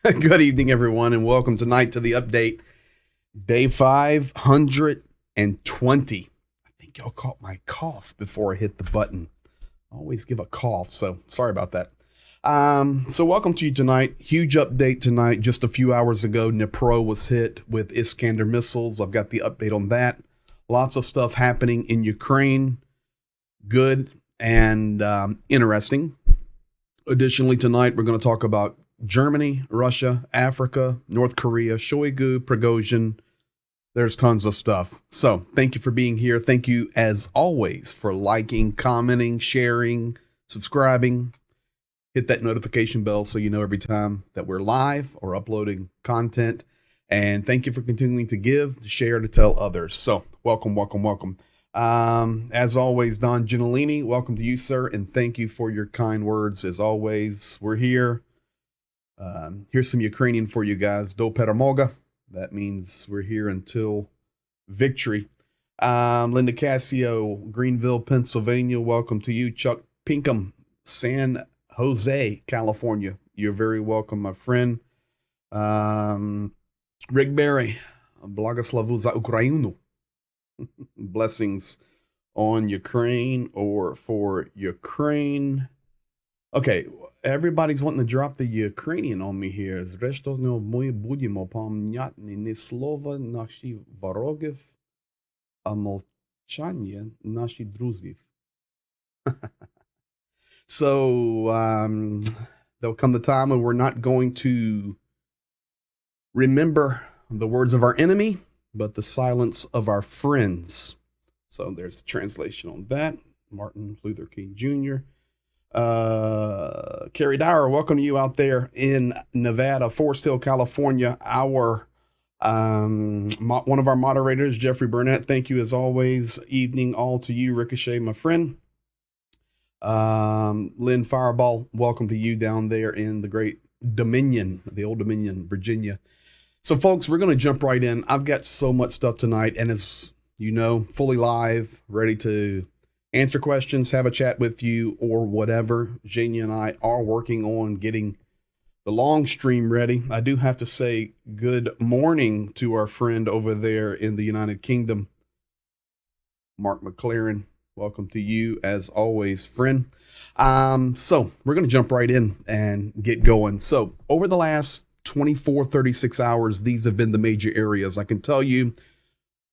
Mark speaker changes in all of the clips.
Speaker 1: Good evening, everyone, and welcome tonight to the update. Day 520. I think y'all caught my cough before I hit the button. I always give a cough, so sorry about that. So welcome to you tonight. Huge update tonight. Just a few hours ago, Dnipro was hit with Iskander missiles. I've got the update on that. Lots of stuff happening in Ukraine. Good and interesting. Additionally, tonight we're going to talk about Germany, Russia, Africa, North Korea, Shoigu, Prigozhin. There's tons of stuff. So thank you for being here. Thank you, as always, for liking, commenting, sharing, subscribing. Hit that notification bell so you know every time that we're live or uploading content. And thank you for continuing to give, to share, to tell others. So welcome, welcome, welcome. As always, Don Gentilini, welcome to you, sir. And thank you for your kind words. As always, we're here. Here's some Ukrainian for you guys. Do peremoga. That means we're here until victory. Linda Cassio, Greenville, Pennsylvania. Welcome to you. Chuck Pinkham, San Jose, California. You're very welcome, my friend. Rick Berry, Blagoslavu za Ukrainu. Blessings on Ukraine or for Ukraine. Okay, everybody's wanting to drop the Ukrainian on me here. Зрештою, ми будемо пам'ятати не слово наших ворогів, а мовчання наших друзів. So, there'll come the time when we're not going to remember the words of our enemy, but the silence of our friends. So there's a translation on that. Martin Luther King Jr. Carrie Dyer, welcome to you out there in Nevada, Forest Hill, California. One of our moderators, Jeffrey Burnett. Thank you as always. Evening all to you, Ricochet, my friend. Lynn Fireball, welcome to you down there in the great Dominion, the old Dominion, Virginia. So folks, we're going to jump right in. I've got so much stuff tonight, and as you know, fully live, ready to answer questions, have a chat with you, or whatever. Jania and I are working on getting the long stream ready. I do have to say good morning to our friend over there in the United Kingdom, Mark McLaren. Welcome to you, as always, friend. So we're going to jump right in and get going. So over the last 24, 36 hours, these have been the major areas. I can tell you,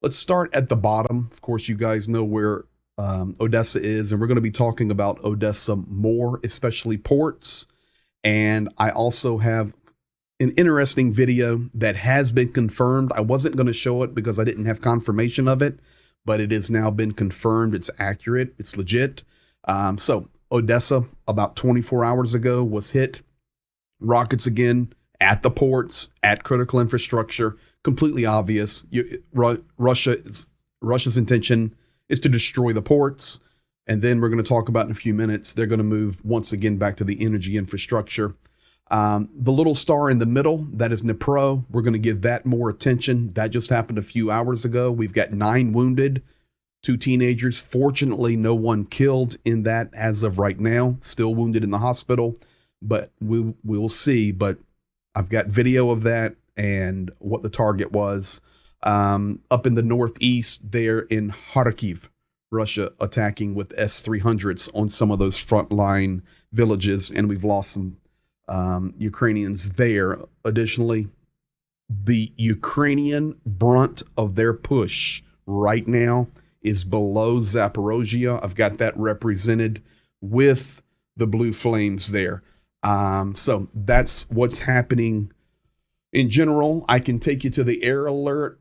Speaker 1: let's start at the bottom. Of course, you guys know where Odessa is, and we're going to be talking about Odessa more, especially ports. And I also have an interesting video that has been confirmed. I wasn't going to show it because I didn't have confirmation of it, but it has now been confirmed. It's accurate. It's legit. So Odessa, about 24 hours ago, was hit. Rockets again at the ports, at critical infrastructure. Completely obvious. Russia's intention is to destroy the ports. And then we're going to talk about in a few minutes, they're going to move once again back to the energy infrastructure. The little star in the middle, that is Dnipro. We're going to give that more attention. That just happened a few hours ago. We've got 9 wounded, 2 teenagers. Fortunately, no one killed in that as of right now. Still wounded in the hospital, but we'll see. But I've got video of that and what the target was. Up in the northeast there in Kharkiv, Russia attacking with S-300s on some of those frontline villages, and we've lost some Ukrainians there. Additionally, the Ukrainian brunt of their push right now is below Zaporozhye. I've got that represented with the blue flames there. So that's what's happening in general. I can take you to the air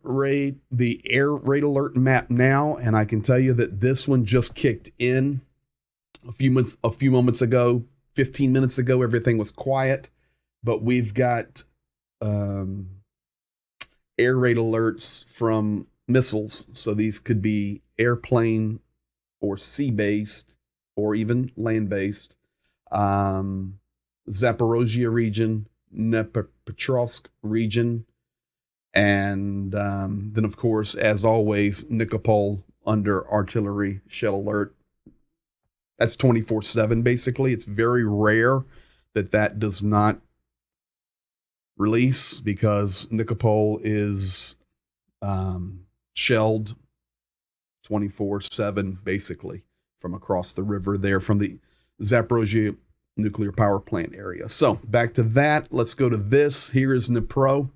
Speaker 1: raid alert map now, and I can tell you that this one just kicked in a few moments ago. 15 minutes ago, everything was quiet, but we've got air raid alerts from missiles. So these could be airplane or sea-based or even land-based. Zaporozhye region, Dnipropetrovsk region, and then, of course, as always, Nikopol under artillery shell alert. That's 24/7, basically. It's very rare that does not release because Nikopol is shelled 24/7, basically, from across the river there from the Zaporozhye nuclear power plant area. So back to that. Let's go to this. Here is Dnipro.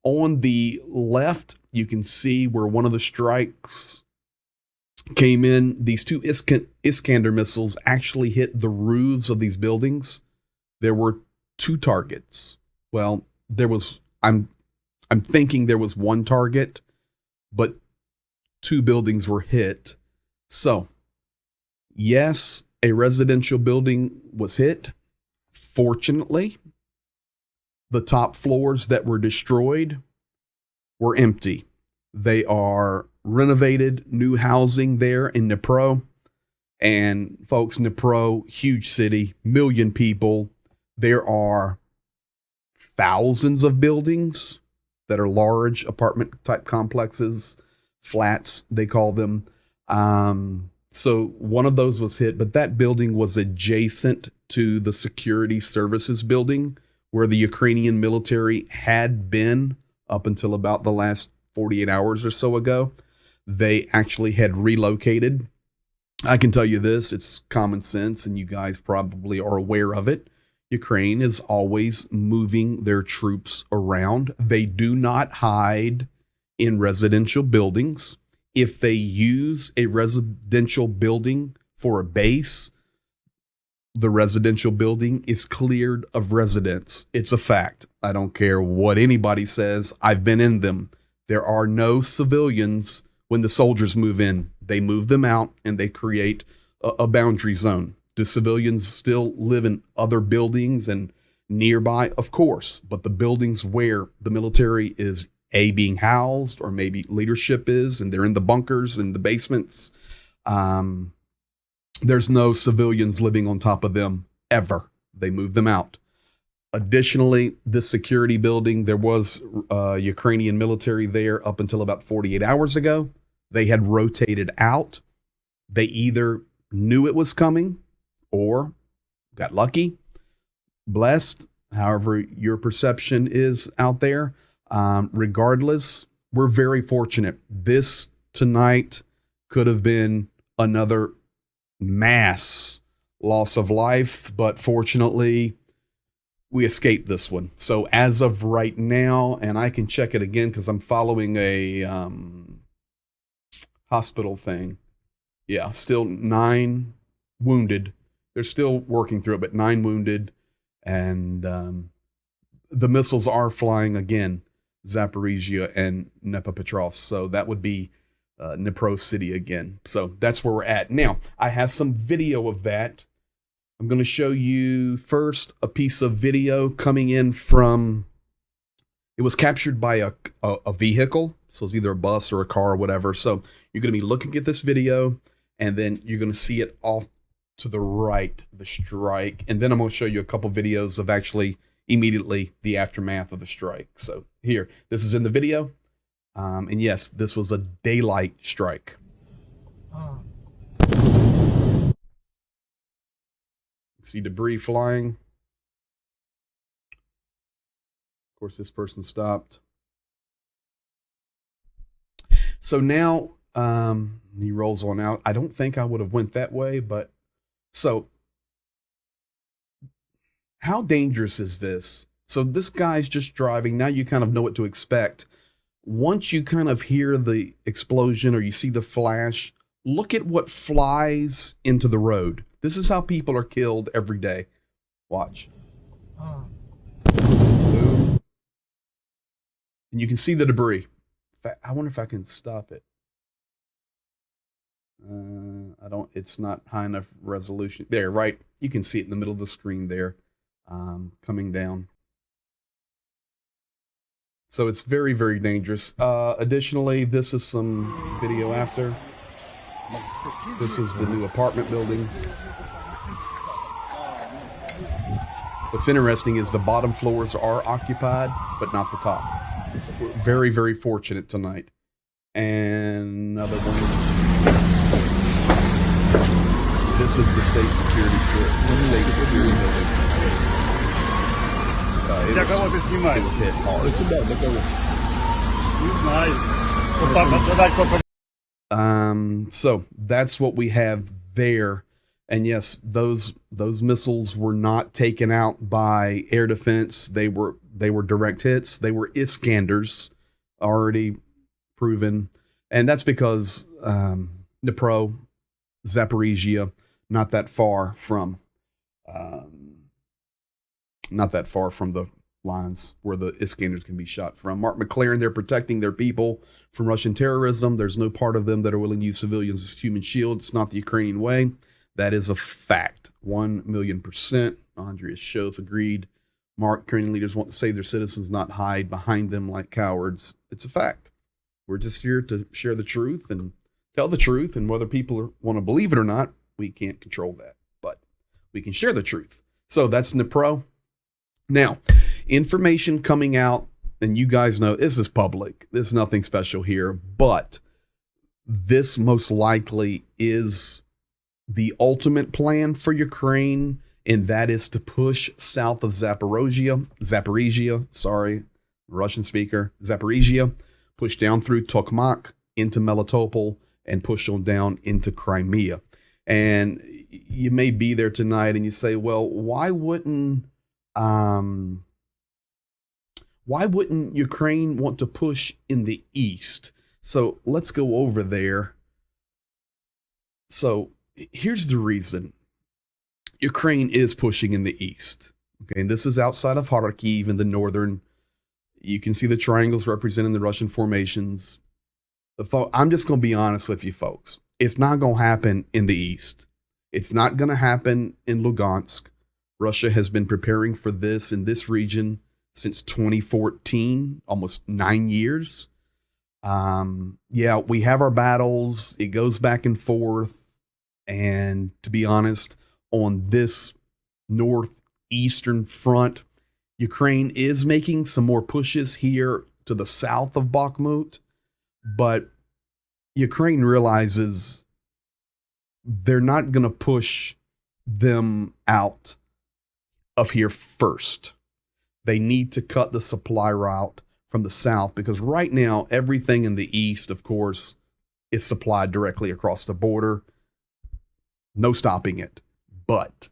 Speaker 1: On the left, you can see where one of the strikes came in. These two Iskander missiles actually hit the roofs of these buildings. There were two targets. Well, I'm thinking there was one target, but two buildings were hit. So, yes, a residential building was hit. Fortunately, the top floors that were destroyed were empty. They are renovated new housing there in Dnipro. And folks, Dnipro, huge city, million people. There are thousands of buildings that are large apartment type complexes, flats, they call them. So one of those was hit, but that building was adjacent to the security services building where the Ukrainian military had been up until about the last 48 hours or so ago. They actually had relocated. I can tell you this, it's common sense, and you guys probably are aware of it. Ukraine is always moving their troops around. They do not hide in residential buildings. If they use a residential building for a base, the residential building is cleared of residents. It's a fact. I don't care what anybody says. I've been in them. There are no civilians when the soldiers move in. They move them out and they create a boundary zone. Do civilians still live in other buildings and nearby? Of course, but the buildings where the military is being housed, or maybe leadership is, and they're in the bunkers and the basements, there's no civilians living on top of them ever. They move them out. Additionally, this security building, there was Ukrainian military there up until about 48 hours ago. They had rotated out. They either knew it was coming or got lucky, blessed, however your perception is out there. Regardless, we're very fortunate. This tonight could have been another mass loss of life, but fortunately, we escaped this one. So as of right now, and I can check it again because I'm following a hospital thing. Yeah, still 9 wounded. They're still working through it, but 9 wounded. And the missiles are flying again, Zaporizhia and Dnipropetrovsk. So that would be Dnipro city again. So that's where we're at. Now, I have some video of that. I'm going to show you first a piece of video coming in from, it was captured by a vehicle. So it's either a bus or a car or whatever. So you're going to be looking at this video, and then you're going to see it off to the right, the strike. And then I'm going to show you a couple videos of actually immediately the aftermath of the strike. So here, this is in the video. And yes, this was a daylight strike. See debris flying. Of course, this person stopped. So now he rolls on out. I don't think I would have went that way, but so how dangerous is this? So this guy's just driving. Now you kind of know what to expect. Once you kind of hear the explosion or you see the flash, look at what flies into the road. This is how people are killed every day. Watch. Boom. And you can see the debris. I wonder if I can stop it. It's not high enough resolution. There, right? You can see it in the middle of the screen there, coming down. So it's very, very dangerous. Additionally, this is some video after. This is the new apartment building. What's interesting is the bottom floors are occupied, but not the top. We're very, very fortunate tonight. And another one. This is the state security building. it was hit hard. So that's what we have there. And yes, those missiles were not taken out by air defense. They were direct hits. They were Iskanders, already proven. And that's because Dnipro, Zaporizhia, not that far from the lines where the Iskanders can be shot from. Mark McLaren, they're protecting their people from Russian terrorism. There's no part of them that are willing to use civilians as human shields. It's not the Ukrainian way. That is a fact. 1,000,000%. Andrea Shof agreed. Mark, Ukrainian leaders want to save their citizens, not hide behind them like cowards. It's a fact. We're just here to share the truth and tell the truth, and whether people want to believe it or not, we can't control that. But we can share the truth. So that's Dnipro. Now, information coming out, and you guys know this is public. There's nothing special here, but this most likely is the ultimate plan for Ukraine, and that is to push south of Zaporizhia, Russian speaker, Zaporizhia, push down through Tokmak into Melitopol, and push on down into Crimea. And you may be there tonight and you say, well, why wouldn't Ukraine want to push in the east? So let's go over there. So here's the reason Ukraine is pushing in the east. Okay, and this is outside of Kharkiv in the northern. You can see the triangles representing the Russian formations. I'm just going to be honest with you folks. It's not going to happen in the east. It's not going to happen in Lugansk. Russia has been preparing for this in this region since 2014, almost 9 years. Yeah, we have our battles. It goes back and forth. And to be honest, on this northeastern front, Ukraine is making some more pushes here to the south of Bakhmut, but Ukraine realizes they're not going to push them out of here first. They need to cut the supply route from the south, because right now everything in the east, of course, is supplied directly across the border. No stopping it. But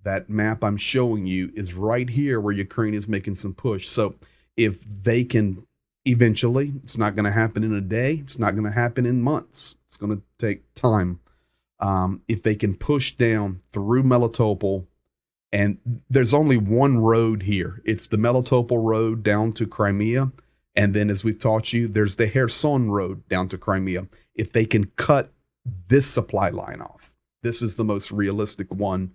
Speaker 1: that map I'm showing you is right here where Ukraine is making some push. So if they can eventually, it's not going to happen in a day. It's not going to happen in months. It's going to take time. If they can push down through Melitopol, and there's only one road here. It's the Melitopol road down to Crimea. And then, as we've taught you, there's the Kherson road down to Crimea. If they can cut this supply line off, this is the most realistic one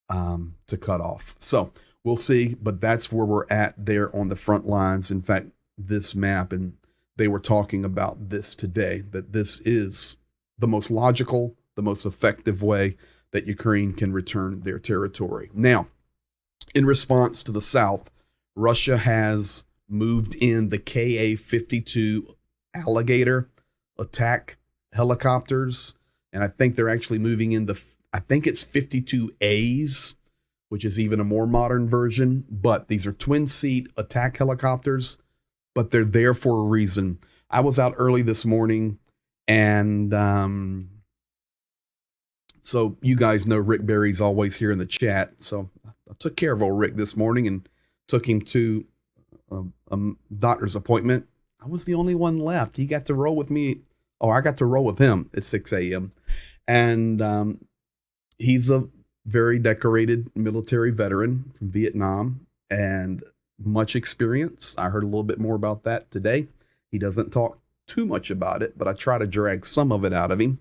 Speaker 1: to cut off. So we'll see, but that's where we're at there on the front lines. In fact, this map, and they were talking about this today, that this is the most logical, the most effective way that Ukraine can return their territory. Now, in response to the south, Russia has moved in the Ka-52 Alligator attack helicopters. And I think they're actually moving in I think it's 52As, which is even a more modern version. But these are twin-seat attack helicopters, but they're there for a reason. I was out early this morning, and so you guys know Rick Berry's always here in the chat. So I took care of old Rick this morning and took him to a doctor's appointment. I was the only one left. He got to roll with me. Oh, I got to roll with him at 6 a.m. And he's a very decorated military veteran from Vietnam and much experience. I heard a little bit more about that today. He doesn't talk too much about it, but I try to drag some of it out of him.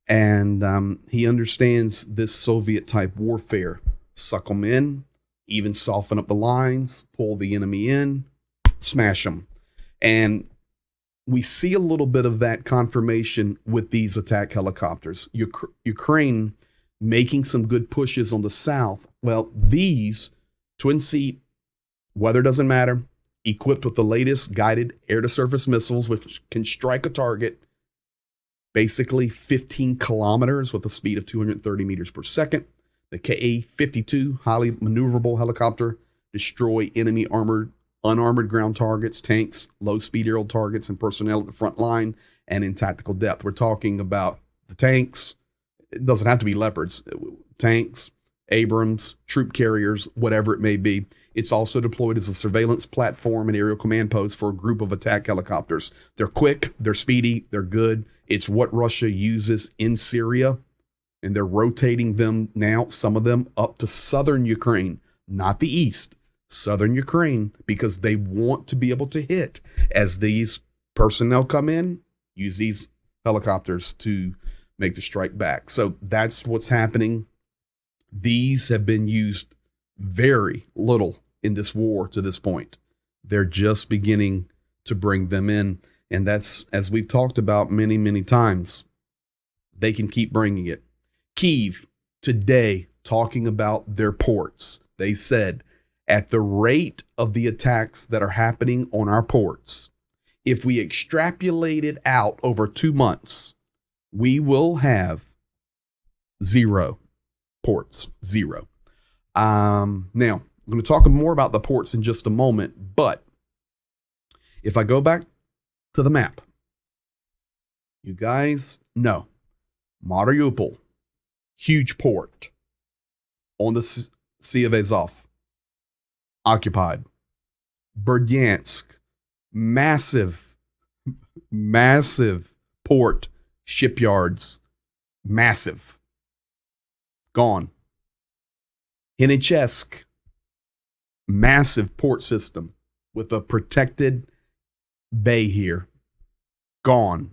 Speaker 1: And he understands this Soviet-type warfare. Suck them in, even soften up the lines, pull the enemy in, smash them. And we see a little bit of that confirmation with these attack helicopters. Ukraine making some good pushes on the south. Well, these twin-seat, weather doesn't matter, equipped with the latest guided air-to-surface missiles, which can strike a target basically 15 kilometers with a speed of 230 meters per second. The Ka-52, highly maneuverable helicopter, destroy enemy unarmored ground targets, tanks, low-speed aerial targets, and personnel at the front line and in tactical depth. We're talking about the tanks. It doesn't have to be Leopards. Tanks, Abrams, troop carriers, whatever it may be. It's also deployed as a surveillance platform and aerial command post for a group of attack helicopters. They're quick, they're speedy, they're good. It's what Russia uses in Syria, and they're rotating them now, some of them up to southern Ukraine, not the east, southern Ukraine, because they want to be able to hit as these personnel come in, use these helicopters to make the strike back. So that's what's happening. These have been used very little in this war to this point. They're just beginning to bring them in. And that's, as we've talked about many, many times, they can keep bringing it. Kiev today talking about their ports. They said at the rate of the attacks that are happening on our ports, if we extrapolate it out over 2 months, we will have 0 ports, 0. Now, I'm going to talk more about the ports in just a moment, but if I go back to the map, you guys know Mariupol, huge port on the Sea of Azov, occupied. Berdyansk, massive port, shipyards, massive, gone. Henichesk, massive port system with a protected bay here, gone.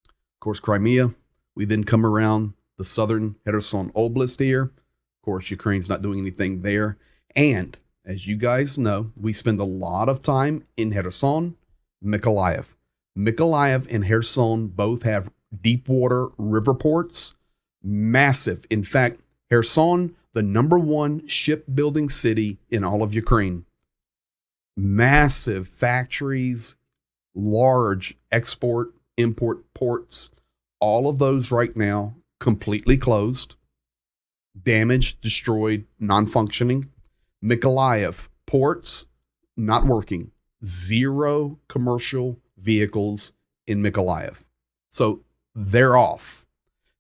Speaker 1: Of course, Crimea. We then come around the southern Kherson Oblast here. Of course, Ukraine's not doing anything there. And as you guys know, we spend a lot of time in Kherson, Mykolaiv. Mykolaiv and Kherson both have deep water river ports, massive. In fact, Kherson, the #1 shipbuilding city in all of Ukraine. Massive factories, large export, import ports, all of those right now completely closed, damaged, destroyed, non-functioning. Mykolaiv, ports not working. 0 commercial vehicles in Mykolaiv. So they're off.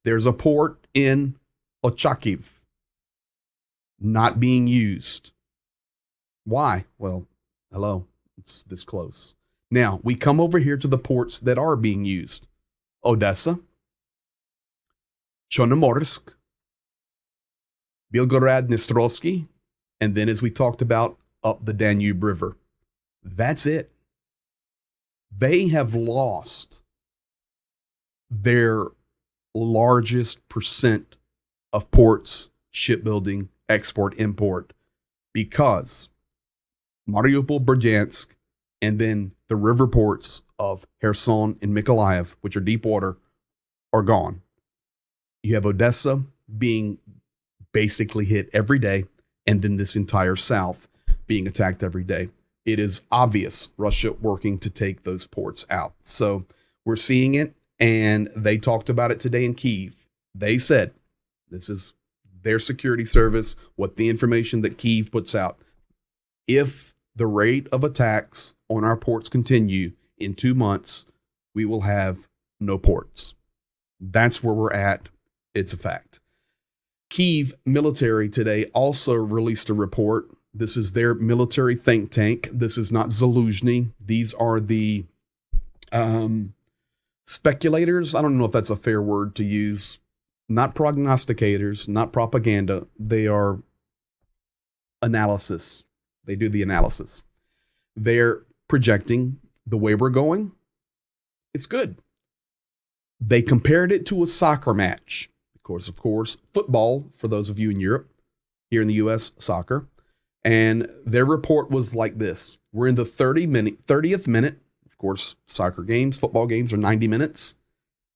Speaker 1: There's a port in Ochakiv not being used. Why? Well, hello, it's this close. Now, we come over here to the ports that are being used. Odessa, Chornomorsk, Belgorod-Dnistrovsky, and then, as we talked about, up the Danube River. That's it. They have lost their largest percent of ports, shipbuilding, export, import, because Mariupol, Berdyansk, and then the river ports of Kherson and Mykolaiv, which are deep water, are gone. You have Odessa being basically hit every day, and then this entire south being attacked every day. It is obvious Russia working to take those ports out. So we're seeing it, and they talked about it today in Kiev. They said, this is their security service, what the information that Kiev puts out. If the rate of attacks on our ports continue in 2 months, we will have no ports. That's where we're at. It's a fact. Kiev military today also released a report. This is their military think tank. This is not Zaluzhny. These are the speculators. I don't know if that's a fair word to use. Not prognosticators, not propaganda. They are analysis. They do the analysis. They're projecting the way we're going. It's good. They compared it to a soccer match. Of course, football, for those of you in Europe, here in the U.S., soccer. And their report was like this. We're in the 30th minute. Of course, soccer games, football games are 90 minutes.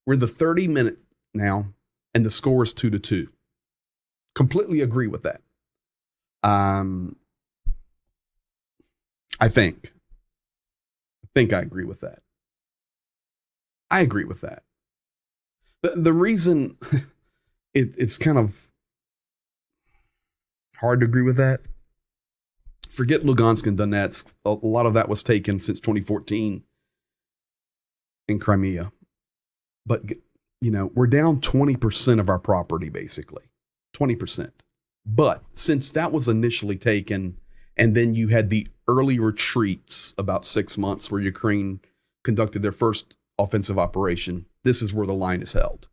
Speaker 1: We're in the 30 minute now, and the score is 2-2. Completely agree with that. I think I agree with that. I agree with that. The reason it's kind of hard to agree with that Forget Lugansk and Donetsk. A lot of that was taken since 2014 in Crimea. But, we're down 20% of our property, basically. 20%. But since that was initially taken, and then you had the early retreats about 6 months where Ukraine conducted their first offensive operation, this is where the line is held.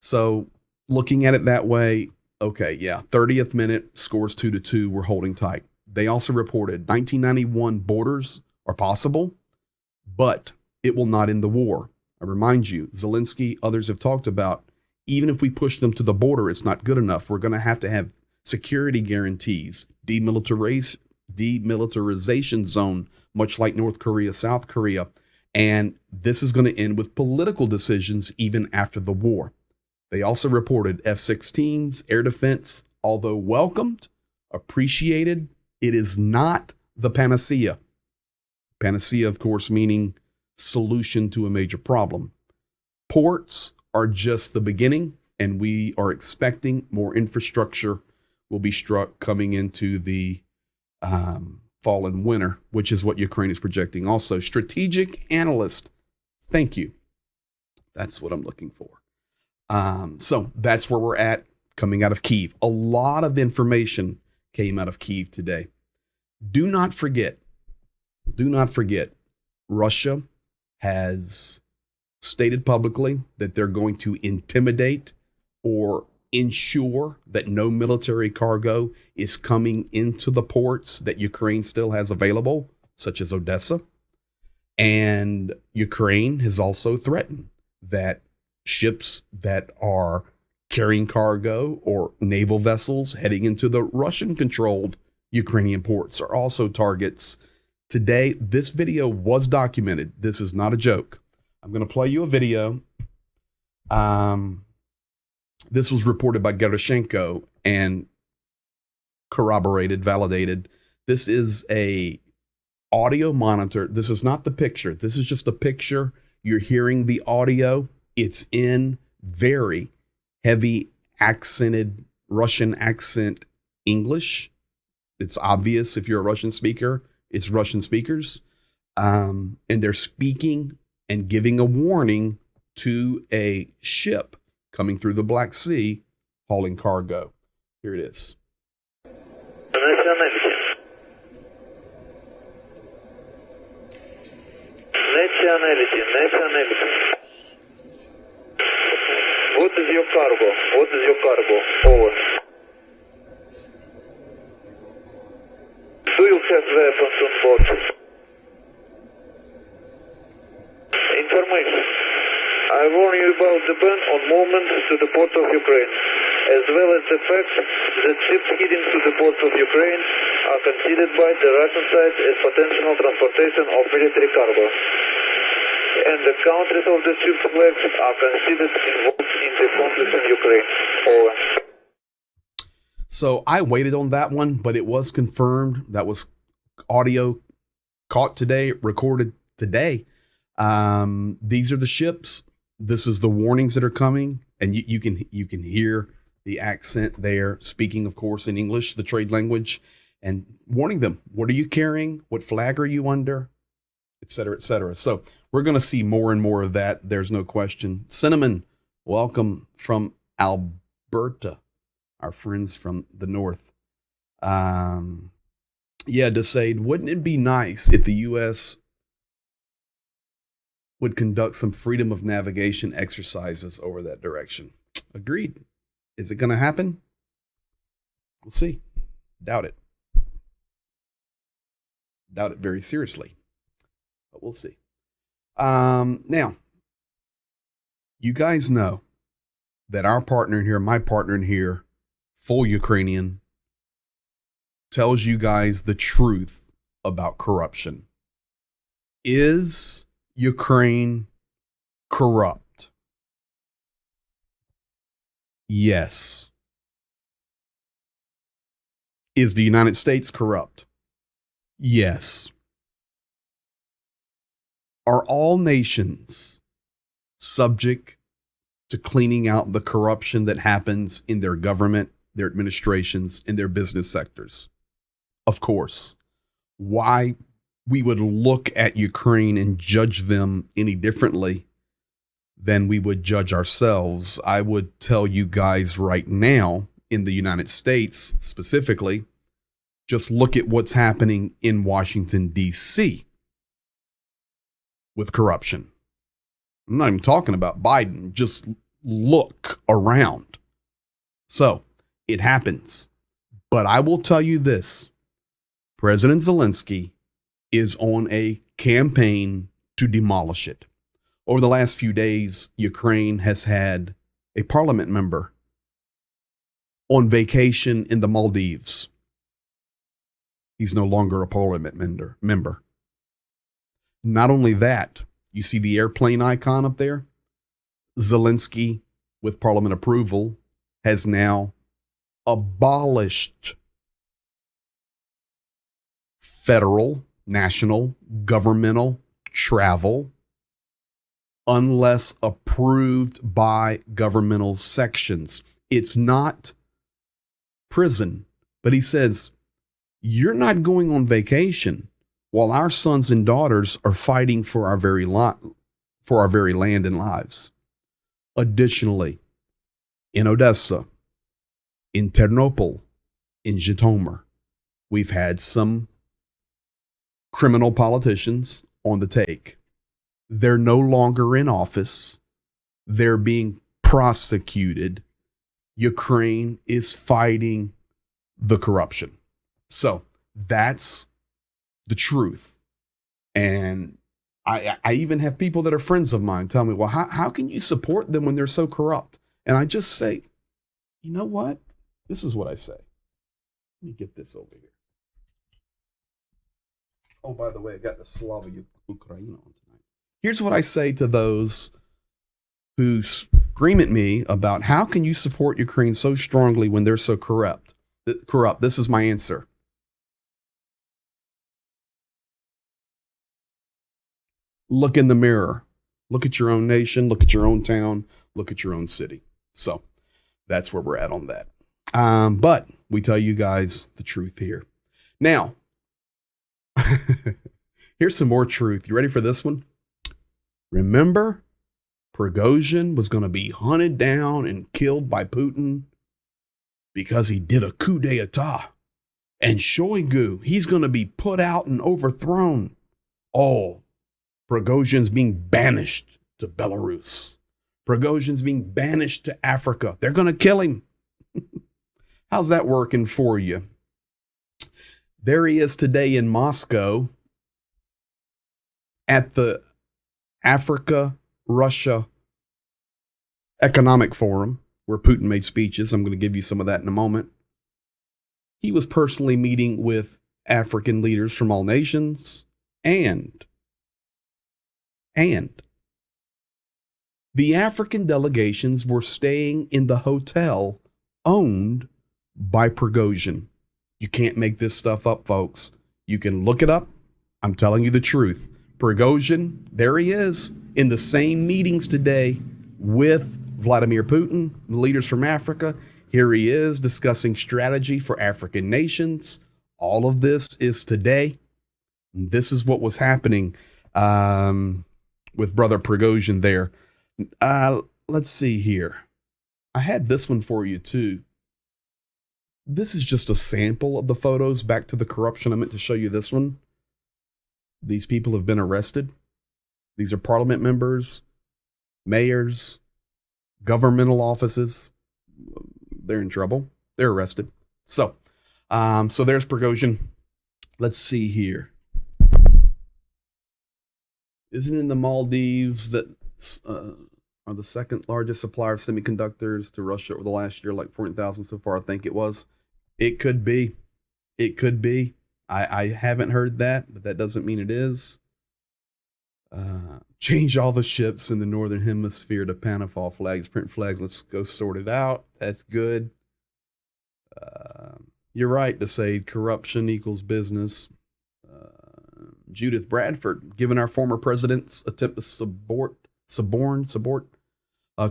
Speaker 1: So looking at it that way, okay, yeah, 30th minute, scores 2-2, we're holding tight. They also reported 1991 borders are possible, but it will not end the war. I remind you, Zelensky, others have talked about, even if we push them to the border, it's not good enough. We're going to have security guarantees, demilitarization zone, much like North Korea, South Korea. And this is going to end with political decisions even after the war. They also reported F-16s, air defense, although welcomed, appreciated, it is not the panacea. Panacea, of course, meaning solution to a major problem. Ports are just the beginning, and we are expecting more infrastructure will be struck coming into the fall and winter, which is what Ukraine is projecting. Also, strategic analyst, thank you. That's what I'm looking for. So that's where we're at coming out of Kiev. A lot of information came out of Kiev today. Do not forget, Russia has stated publicly that they're going to intimidate or ensure that no military cargo is coming into the ports that Ukraine still has available, such as Odessa. And Ukraine has also threatened that ships that are carrying cargo or naval vessels heading into the Russian-controlled Ukrainian ports are also targets. Today, this video was documented. This is not a joke. I'm going to play you a video. This was reported by Gerashenko and corroborated, validated. This is a audio monitor. This is not the picture. This is just a picture. You're hearing the audio. It's in very heavy accented Russian accent English. It's obvious if you're a Russian speaker, it's Russian speakers. And they're speaking and giving a warning to a ship coming through the Black Sea hauling cargo. Here it is.
Speaker 2: What is your cargo? What is your cargo? Over. Do you have weapons on board? Information. I warn you about the ban on movement to the port of Ukraine, as well as the fact that ships heading to the ports of Ukraine are considered by the Russian side as potential transportation of military cargo. And the countries of the ship's flags are considered involved in the conflict in Ukraine. Over.
Speaker 1: So I waited on that one, but it was confirmed. That was audio caught today, recorded today. These are the ships. This is the warnings that are coming, and you can hear the accent there, speaking, of course, in English, the trade language, and warning them. What are you carrying? What flag are you under? Et cetera, et cetera. So we're going to see more and more of that. There's no question. Cinnamon, welcome from Alberta, our friends from the north. Yeah, Desaid, wouldn't it be nice if the U.S. would conduct some freedom of navigation exercises over that direction? Agreed. Is it going to happen? We'll see. Doubt it. Doubt it very seriously. But we'll see. Now, you guys know that our partner in here, my partner in here, full Ukrainian, tells you guys the truth about corruption. Is Ukraine corrupt? Yes. Is the United States corrupt? Yes. Are all nations subject to cleaning out the corruption that happens in their government, their administrations, in their business sectors? Of course. why we would look at Ukraine and judge them any differently than we would judge ourselves. I would tell you guys right now, in the United States specifically, just look at what's happening in Washington, D.C. with corruption. I'm not even talking about Biden. Just look around. So it happens. But I will tell you this. President Zelensky is on a campaign to demolish it. Over the last few days, Ukraine has had a parliament member on vacation in the Maldives. He's no longer a parliament member. Not only that, you see the airplane icon up there? Zelensky, with parliament approval, has now abolished federal, national, governmental travel unless approved by governmental sections. It's not prison, but he says, you're not going on vacation while our sons and daughters are fighting for our very land and lives. Additionally, in Odessa, in Ternopil, in Zhytomyr, we've had some criminal politicians on the take. They're no longer in office. They're being prosecuted. Ukraine is fighting the corruption. So that's the truth. And I even have people that are friends of mine tell me, well, how can you support them when they're so corrupt? And I just say, you know what? This is what I say. Let me get this over here. Oh, by the way, I got the Slava Ukraine on tonight. Here's what I say to those who scream at me about how can you support Ukraine so strongly when they're so corrupt. This is my answer. Look in the mirror. Look at your own nation. Look at your own town. Look at your own city. So that's where we're at on that. But we tell you guys the truth here. Now, here's some more truth. You ready for this one? Remember, Prigozhin was going to be hunted down and killed by Putin because he did a coup d'etat. And Shoigu, he's going to be put out and overthrown. Oh, Prigozhin's being banished to Belarus. Prigozhin's being banished to Africa. They're going to kill him. How's that working for you? There he is today in Moscow at the Africa-Russia Economic Forum, where Putin made speeches. I'm going to give you some of that in a moment. He was personally meeting with African leaders from all nations and the African delegations were staying in the hotel owned by Prigozhin. You can't make this stuff up, folks. You can look it up. I'm telling you the truth. Prigozhin, there he is in the same meetings today with Vladimir Putin, the leaders from Africa. Here he is discussing strategy for African nations. All of this is today. This is what was happening with Brother Prigozhin there. Let's see here. I had this one for you too. This is just a sample of the photos. Back to the corruption. I meant to show you this one. These people have been arrested. These are parliament members, mayors, governmental offices. They're in trouble. They're arrested. So there's Prigozhin. Let's see here. Isn't it in the Maldives that are the second largest supplier of semiconductors to Russia over the last year, like 40,000 so far, I think it was. It could be. It could be. I haven't heard that, but that doesn't mean it is. Change all the ships in the Northern Hemisphere to Panama flags, print flags. Let's go sort it out. That's good. You're right to say corruption equals business. Judith Bradford, given our former president's attempt to suborn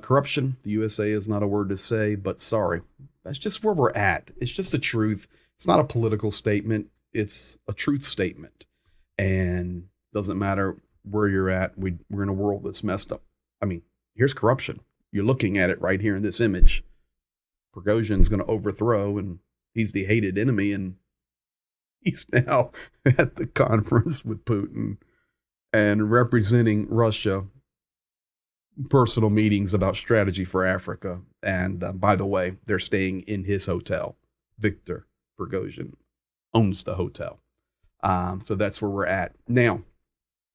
Speaker 1: corruption, the USA is not a word to say, but sorry. That's just where we're at. It's just the truth. It's not a political statement. it's a truth statement, and doesn't matter where you're at. We're in a world that's messed up. I mean, here's corruption. You're looking at it right here in this image. Prigozhin's going to overthrow, and he's the hated enemy, and he's now at the conference with Putin and representing Russia. Personal meetings about strategy for Africa. And by the way, they're staying in his hotel. Viktor Prigozhin owns the hotel. So that's where we're at. Now,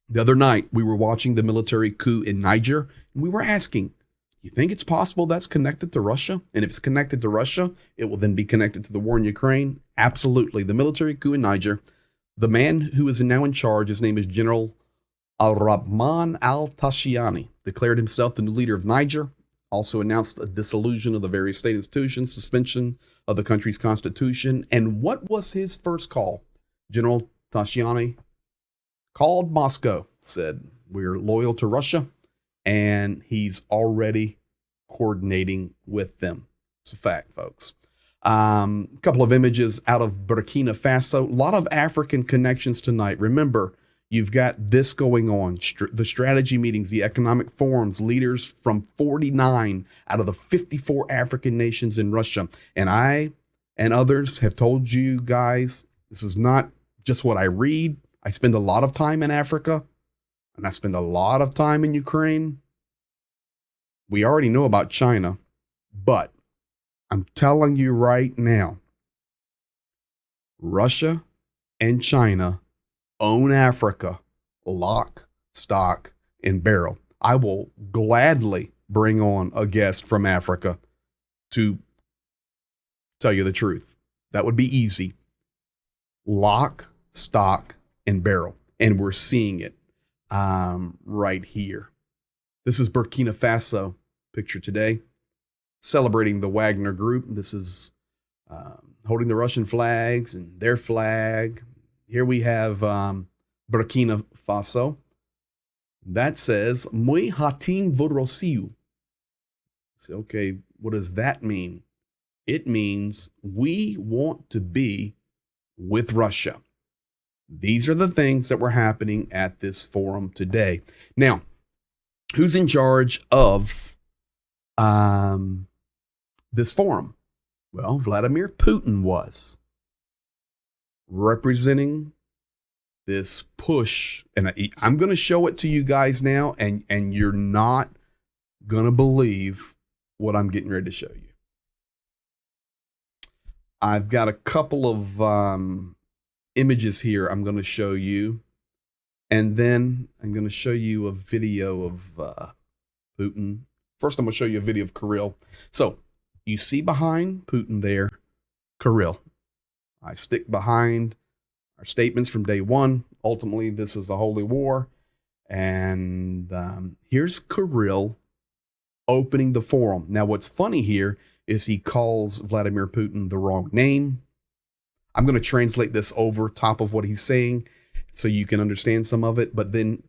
Speaker 1: the other night, we were watching the military coup in Niger, and we were asking, you think it's possible that's connected to Russia? And if it's connected to Russia, it will then be connected to the war in Ukraine? Absolutely. The military coup in Niger, the man who is now in charge, his name is General Al-Rahman al-Tashiani, declared himself the new leader of Niger, also announced a dissolution of the various state institutions, suspension of the country's constitution. And what was his first call? General Tashiani called Moscow, said, we're loyal to Russia, and he's already coordinating with them. It's a fact, folks. A couple of images out of Burkina Faso. A lot of African connections tonight. Remember, you've got this going on, the strategy meetings, the economic forums, leaders from 49 out of the 54 African nations in Russia. And I and others have told you guys, this is not just what I read. I spend a lot of time in Africa, and I spend a lot of time in Ukraine. We already know about China, but I'm telling you right now, Russia and China own Africa, lock, stock, and barrel. I will gladly bring on a guest from Africa to tell you the truth. That would be easy. Lock, stock, and barrel. And we're seeing it right here. This is Burkina Faso picture today, celebrating the Wagner Group. This is holding the Russian flags and their flag. Here we have Burkina Faso. That says, "Мы хотим в Россию." So, okay, what does that mean? It means we want to be with Russia. These are the things that were happening at this forum today. Now, who's in charge of this forum? Well, Vladimir Putin was representing this push, and I'm going to show it to you guys now, and you're not going to believe what I'm getting ready to show you. I've got a couple of images here I'm going to show you, and then I'm going to show you a video of Putin. First, I'm going to show you a video of Kirill. So, you see behind Putin there, Kirill. I stick behind our statements from day one. Ultimately, this is a holy war. And here's Kirill opening the forum. Now, what's funny here is he calls Vladimir Putin the wrong name. I'm going to translate this over top of what he's saying so you can understand some of it. But then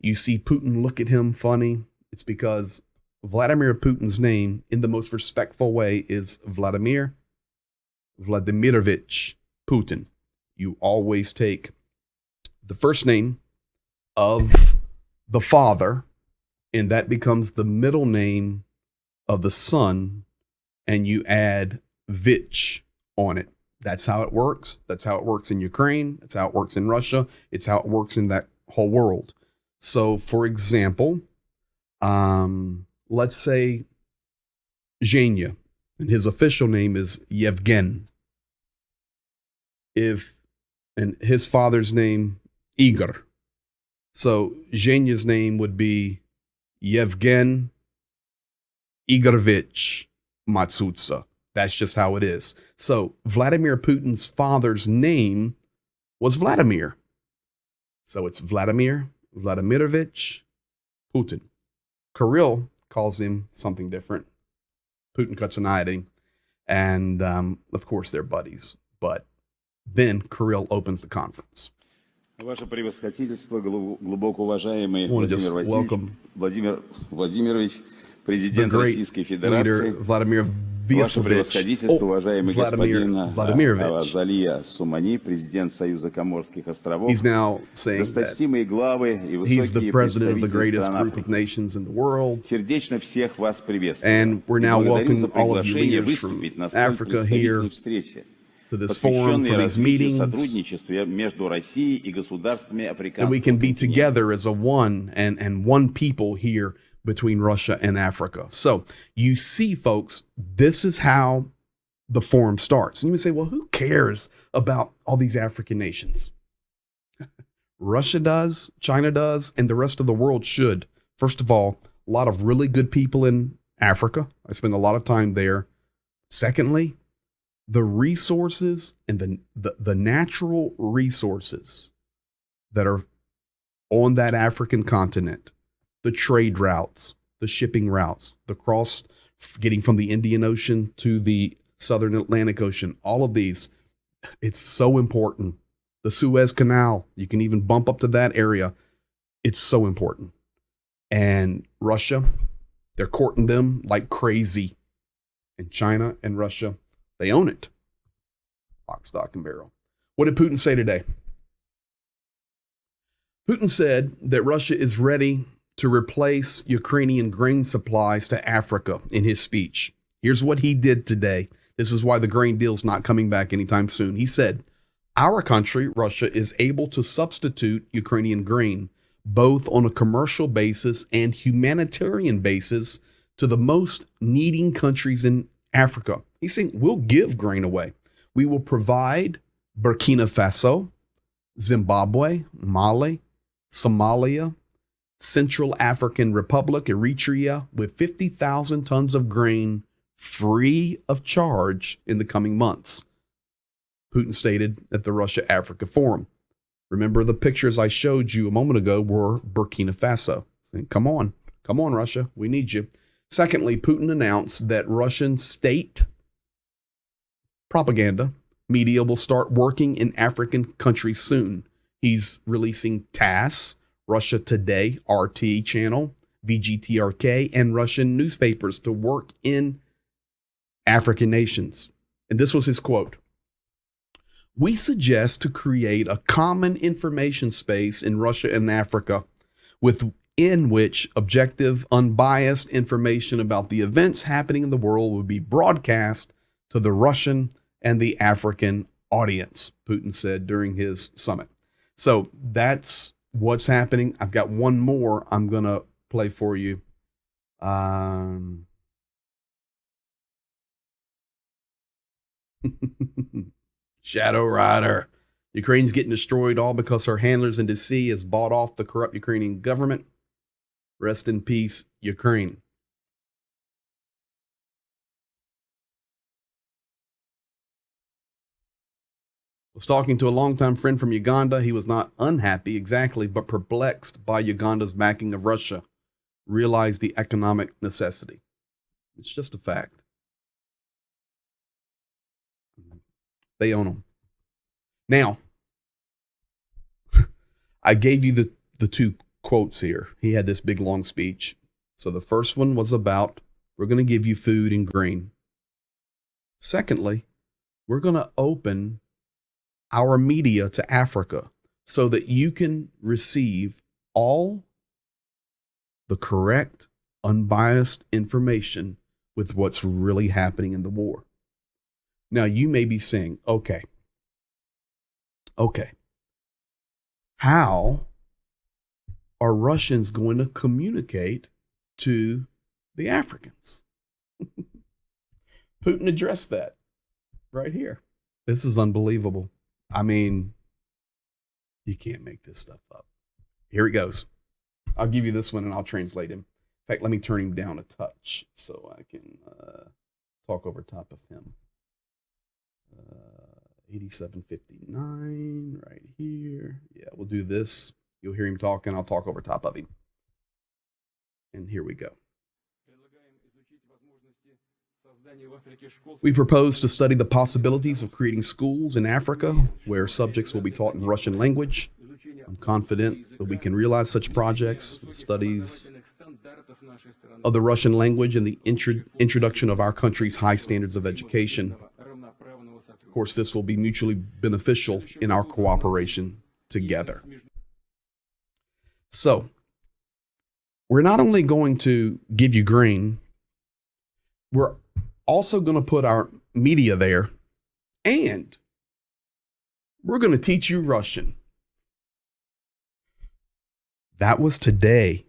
Speaker 1: you see Putin look at him funny. It's because Vladimir Putin's name, in the most respectful way, is Vladimir Vladimirovich Putin. You always take the first name of the father, and that becomes the middle name of the son, and you add Vich on it. That's how it works. That's how it works in Ukraine. That's how it works in Russia. It's how it works in that whole world. So, for example, let's say Zhenya, and his official name is Yevgen. And his father's name, Igor. So Zhenya's name would be Yevgen Igorovich Matsutsa. That's just how it is. So Vladimir Putin's father's name was Vladimir. So it's Vladimir Vladimirovich Putin. Kirill calls him something different. Putin cuts an eye at him. And, of course, they're buddies. But then Kirill opens the conference.
Speaker 3: Ваше превосходительство, глубоко уважаемый
Speaker 1: Владимир
Speaker 3: Владимирович, президент
Speaker 1: the great
Speaker 3: Российской
Speaker 1: leader
Speaker 3: Федерации,
Speaker 1: Vladimir
Speaker 3: Ваше превосходительство, уважаемый господин
Speaker 1: Vladimirovich.
Speaker 3: Азалия Сумани, президент Союза Коморских островов,
Speaker 1: He's now saying that
Speaker 3: досточтимые главы и
Speaker 1: he's the
Speaker 3: высокие
Speaker 1: president of the
Speaker 3: представители
Speaker 1: greatest
Speaker 3: стран
Speaker 1: group of
Speaker 3: Африки.
Speaker 1: nations in the world.
Speaker 3: Сердечно всех вас приветствую.
Speaker 1: And we're now
Speaker 3: Благодарю за
Speaker 1: welcoming all of you
Speaker 3: приглашение
Speaker 1: leaders from
Speaker 3: выступить на столь
Speaker 1: Africa here
Speaker 3: представительной встрече,
Speaker 1: to this forum,
Speaker 3: посвященной
Speaker 1: for these
Speaker 3: развитию
Speaker 1: meetings,
Speaker 3: сотрудничества между Россией и государствами
Speaker 1: that we
Speaker 3: африканского
Speaker 1: can be
Speaker 3: континента.
Speaker 1: together as a one and one people here between Russia and Africa. So you see, folks, this is how the forum starts. And you would say, well, who cares about all these African nations? Russia does, China does, and the rest of the world should. First of all, a lot of really good people in Africa. I spend a lot of time there. Secondly, the resources and the natural resources that are on that African continent, the trade routes, the shipping routes, the cross getting from the Indian Ocean to the Southern Atlantic Ocean, all of these, it's so important. The Suez Canal, you can even bump up to that area. It's so important. And Russia, they're courting them like crazy. And China and Russia, they own it. Lock, stock, and barrel. What did Putin say today? Putin said that Russia is ready to replace Ukrainian grain supplies to Africa in his speech. Here's what he did today. This is why the grain deal's not coming back anytime soon. He said, our country, Russia, is able to substitute Ukrainian grain, both on a commercial basis and humanitarian basis, to the most needing countries in Africa. He's saying, we'll give grain away. We will provide Burkina Faso, Zimbabwe, Mali, Somalia, Central African Republic, Eritrea, with 50,000 tons of grain free of charge in the coming months, Putin stated at the Russia-Africa Forum. Remember, the pictures I showed you a moment ago were Burkina Faso. Come on, Russia, we need you. Secondly, Putin announced that Russian state propaganda media will start working in African countries soon. He's releasing TASS, Russia Today, RT channel, VGTRK, and Russian newspapers to work in African nations. And this was his quote. We suggest to create a common information space in Russia and Africa within which objective, unbiased information about the events happening in the world will be broadcast to the Russian and the African audience, Putin said during his summit. So that's what's happening. I've got one more I'm going to play for you. Shadow Rider. Ukraine's getting destroyed all because her handlers in D.C. has bought off the corrupt Ukrainian government. Rest in peace, Ukraine. Was talking to a longtime friend from Uganda. He was not unhappy exactly, but perplexed by Uganda's backing of Russia. Realized the economic necessity. It's just a fact. They own them. Now, I gave you the two quotes here. He had this big long speech. So the first one was about, we're going to give you food and grain. Secondly, we're going to open our media to Africa so that you can receive all the correct, unbiased information with what's really happening in the war. Now, you may be saying, okay, how are Russians going to communicate to the Africans? Putin addressed that right here. This is unbelievable. I mean, you can't make this stuff up. Here it goes. I'll give you this one and I'll translate him. In fact, let me turn him down a touch so I can talk over top of him. 8759 right here. Yeah, we'll do this. You'll hear him talk and I'll talk over top of him. And here we go. We propose to study the possibilities of creating schools in Africa where subjects will be taught in Russian language. I'm confident that we can realize such projects. The studies of the Russian language and the introduction of our country's high standards of education. Of course, this will be mutually beneficial in our cooperation together. So, we're not only going to give you grain, we're also going to put our media there, and we're going to teach you Russian. That was today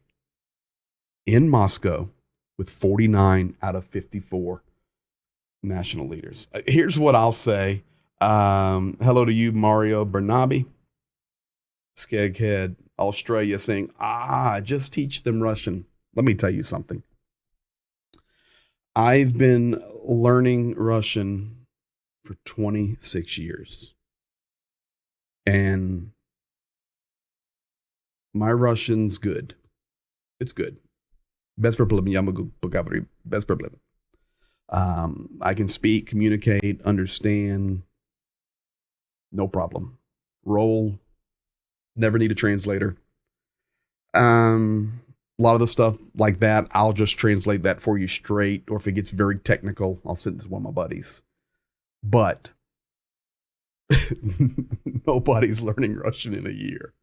Speaker 1: in Moscow with 49 out of 54 national leaders. Here's what I'll say. Hello to you, Mario Bernabe. Skeghead, Australia, saying, just teach them Russian. Let me tell you something. I've been learning Russian for 26 years. And my Russian's good. It's good. Без проблем. Я могу поговорить. Без проблем. I can speak, communicate, understand. No problem. Roll. Never need a translator. A lot of the stuff like that, I'll just translate that for you straight. Or if it gets very technical, I'll send this to one of my buddies. But nobody's learning Russian in a year.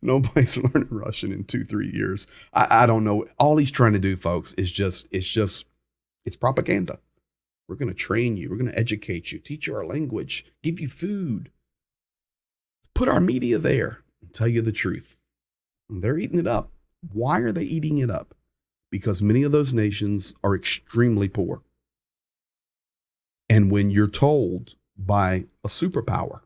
Speaker 1: Nobody's learning Russian in 2-3 years. I don't know. All he's trying to do, folks, is it's propaganda. We're going to train you. We're going to educate you, teach you our language, give you food, put our media there and tell you the truth. And they're eating it up. Why are they eating it up? Because many of those nations are extremely poor. And when you're told by a superpower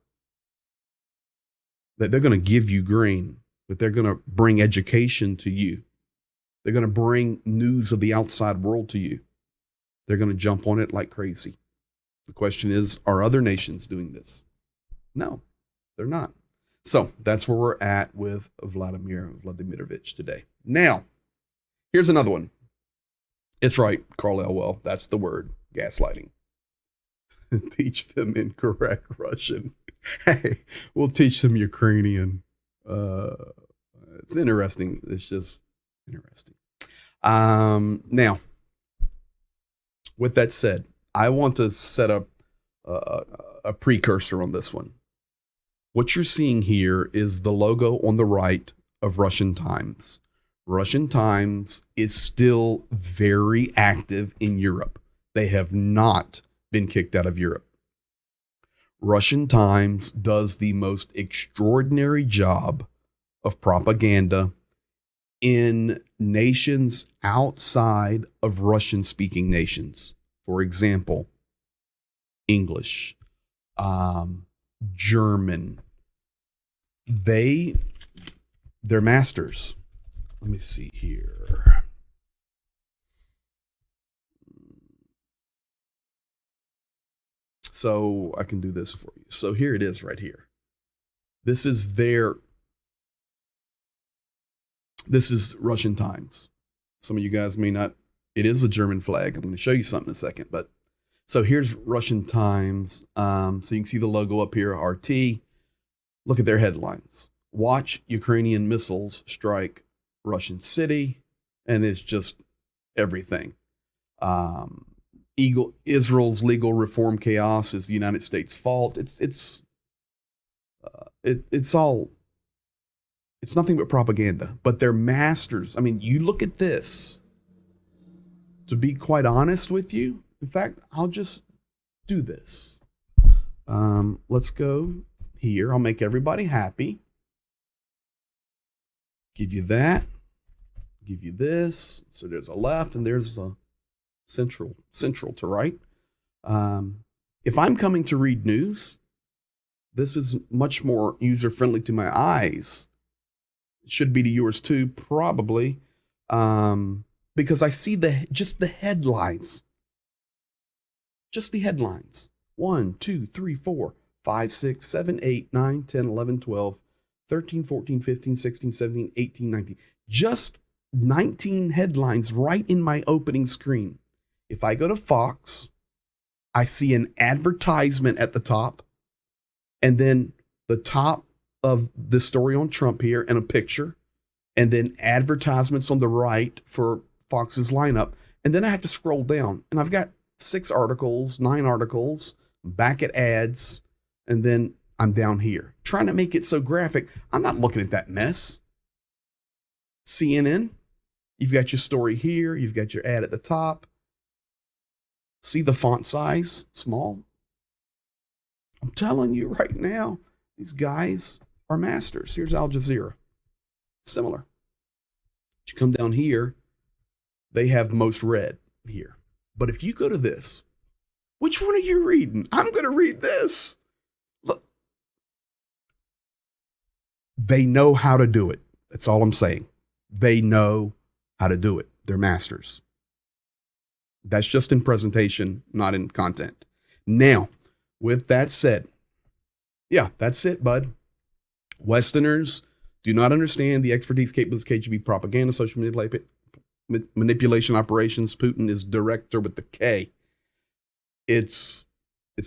Speaker 1: that they're going to give you grain, that they're going to bring education to you, they're going to bring news of the outside world to you, they're going to jump on it like crazy. The question is, are other nations doing this? No, they're not. So that's where we're at with Vladimir Vladimirovich today. Now, here's another one. It's right, Carl Elwell. That's the word, gaslighting. Teach them incorrect Russian. Hey, we'll teach them Ukrainian. It's interesting. It's just interesting. Now, with that said, I want to set up a precursor on this one. What you're seeing here is the logo on the right of Russian Times. Russian Times is still very active in Europe. They have not been kicked out of Europe. Russian Times does the most extraordinary job of propaganda in nations outside of Russian-speaking nations. For example, English, German. They're masters. Let me see here. So I can do this for you. So here it is right here. This is Russian Times. Some of you guys may not, it is a German flag. I'm going to show you something in a second. But so here's Russian Times. So you can see the logo up here, RT. Look at their headlines. Watch Ukrainian missiles strike Russian city. And it's just everything. Israel's legal reform chaos is the United States' fault. It's nothing but propaganda. But they're masters. I mean, you look at this. To be quite honest with you, in fact, I'll just do this. Let's go here. I'll make everybody happy. Give you that. Give you this. So there's a left and there's a central to right. If I'm coming to read news, this is much more user-friendly to my eyes. It should be to yours too, probably. Because I see just the headlines. Just the headlines. 1, 2, 3, 4, 5, 6, 7, 8, 9, 10, 11, 12, 13, 14, 15, 16, 17, 18, 19. Just 19 headlines right in my opening screen. If I go to Fox, I see an advertisement at the top, and then the top of the story on Trump here and a picture, and then advertisements on the right for Fox's lineup. And then I have to scroll down, and I've got 6 articles, 9 articles, back at ads, and then I'm down here trying to make it so graphic. I'm not looking at that mess. CNN, you've got your story here. You've got your ad at the top. See the font size, small. I'm telling you right now, these guys are masters. Here's Al Jazeera. Similar. You come down here, they have most read here. But if you go to this, which one are you reading? I'm going to read this. Look. They know how to do it. That's all I'm saying. They know how to do it. They're masters. That's just in presentation, not in content. Now, with that said, yeah, that's it, bud. Westerners do not understand the expertise, capabilities, KGB propaganda, social manipulation operations. Putin is director with the K. It's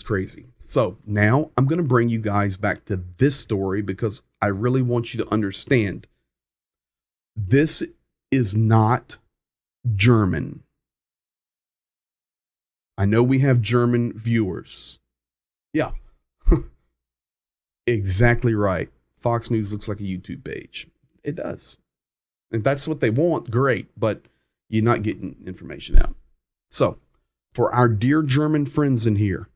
Speaker 1: crazy. So now I'm going to bring you guys back to this story because I really want you to understand this is not German. I know we have German viewers. Yeah, exactly right. Fox News looks like a YouTube page. It does. If that's what they want, great, but you're not getting information out. So, for our dear German friends in here,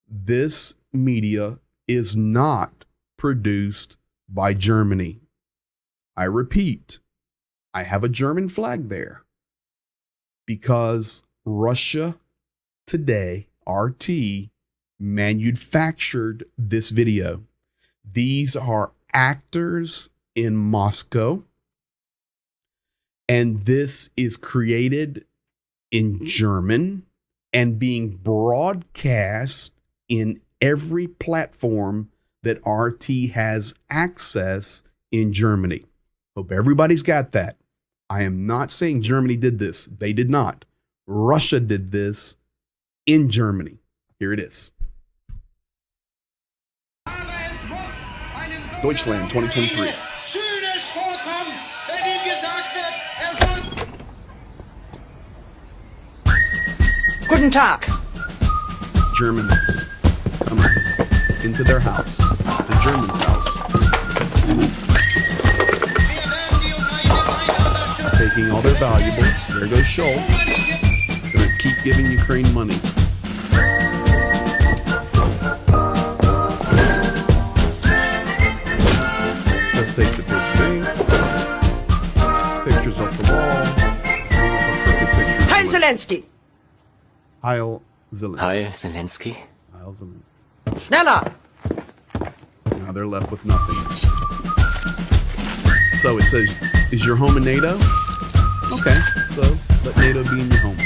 Speaker 1: this media is not produced by Germany. I repeat, I have a German flag there because Russia Today, RT, manufactured this video. These are actors in Moscow, and this is created in German and being broadcast in every platform that RT has access in Germany. Hope everybody's got that. I am not saying Germany did this. They did not. Russia did this in Germany. Here it is. Deutschland 2023.
Speaker 4: Guten Tag.
Speaker 1: Germans come into their house, to German's house, taking all their valuables. There goes Schultz. Gonna keep giving Ukraine money. Let's take the big thing. Pictures off the wall.
Speaker 4: Heil Zelensky!
Speaker 1: Heil Zelensky.
Speaker 5: Hi, Zelensky.
Speaker 1: Heil Zelensky.
Speaker 4: Schneller!
Speaker 1: Now they're left with nothing. So it says, is your home in NATO? Okay, so let NATO be in your home.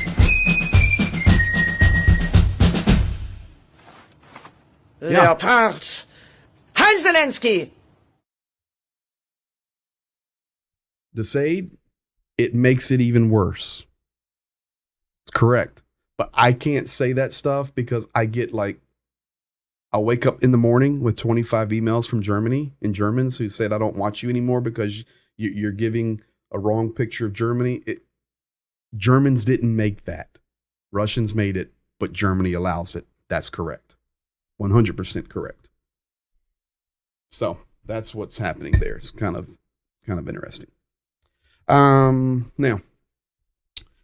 Speaker 1: Yeah.
Speaker 4: Leopards! Heil Zelensky!
Speaker 1: Decide, it makes it even worse. It's correct. But I can't say that stuff because I get I'll wake up in the morning with 25 emails from Germany in Germans who said, I don't watch you anymore because you're giving a wrong picture of Germany. Germans didn't make that. Russians made it, but Germany allows it. That's correct. 100% correct. So that's what's happening there. It's kind of interesting. Now,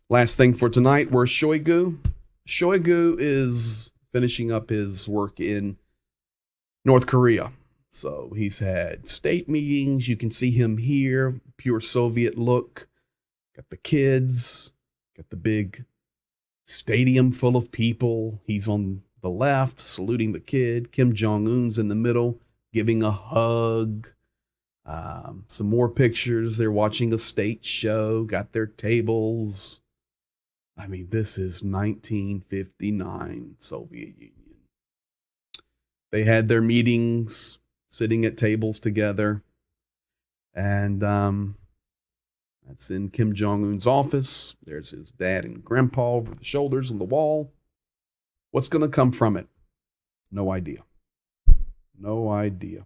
Speaker 1: last thing for tonight, where's Shoigu? Shoigu is finishing up his work in North Korea. So he's had state meetings. You can see him here, pure Soviet look. Got the kids, got the big stadium full of people. He's on the left, saluting the kid. Kim Jong-un's in the middle, giving a hug. Some more pictures. They're watching a state show, got their tables. I mean, this is 1959 Soviet Union. They had their meetings, sitting at tables together. And that's in Kim Jong-un's office. There's his dad and grandpa over the shoulders on the wall. What's going to come from it? No idea. No idea.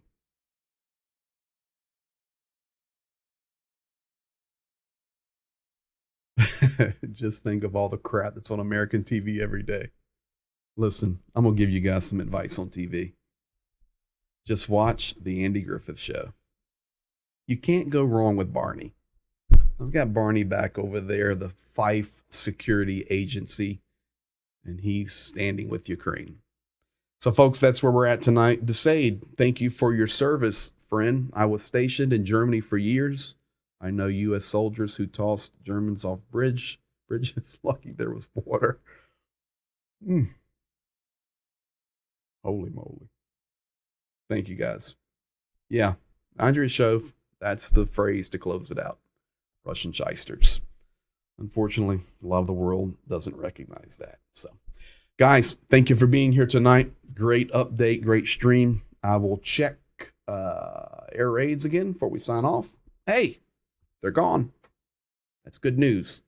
Speaker 1: Just think of all the crap that's on American TV every day. Listen, I'm going to give you guys some advice on TV. Just watch the Andy Griffith Show. You can't go wrong with Barney. I've got Barney back over there, the Fife Security Agency, and he's standing with Ukraine. So, folks, that's where we're at tonight. Desaid, thank you for your service, friend. I was stationed in Germany for years. I know U.S. soldiers who tossed Germans off bridges. Lucky there was water. Holy moly. Thank you, guys. Yeah, Andrei Shov, that's the phrase to close it out. Russian shysters. Unfortunately, a lot of the world doesn't recognize that. So, guys, thank you for being here tonight. Great update, great stream. I will check air raids again before we sign off. Hey, they're gone. That's good news.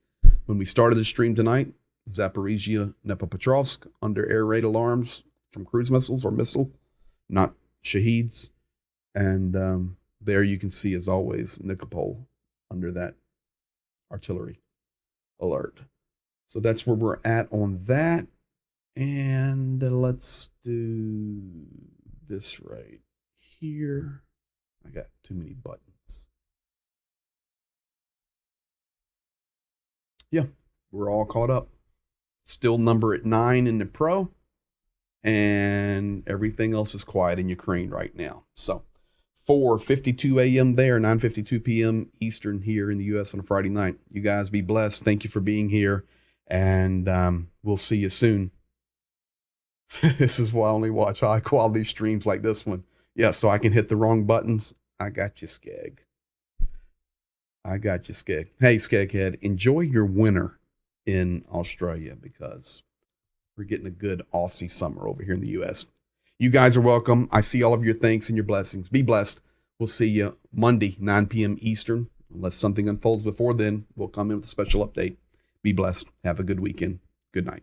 Speaker 1: When we started the stream tonight, Zaporizhia, Dnipropetrovsk under air raid alarms from cruise missiles or missile, not Shaheeds. And there you can see, as always, Nikopol under that artillery alert. So that's where we're at on that. And let's do this right here. I got too many buttons. Yeah, we're all caught up. Still number at 9 in the pro. And everything else is quiet in Ukraine right now. So 4:52 a.m. there, 9:52 p.m. Eastern here in the U.S. on a Friday night. You guys be blessed. Thank you for being here. And we'll see you soon. This is why I only watch high quality streams like this one. Yeah, so I can hit the wrong buttons. I got you, Skeg. I got you, Skeg. Hey, Skeghead, enjoy your winter in Australia because we're getting a good Aussie summer over here in the U.S. You guys are welcome. I see all of your thanks and your blessings. Be blessed. We'll see you Monday, 9 p.m. Eastern. Unless something unfolds before then, we'll come in with a special update. Be blessed. Have a good weekend. Good night.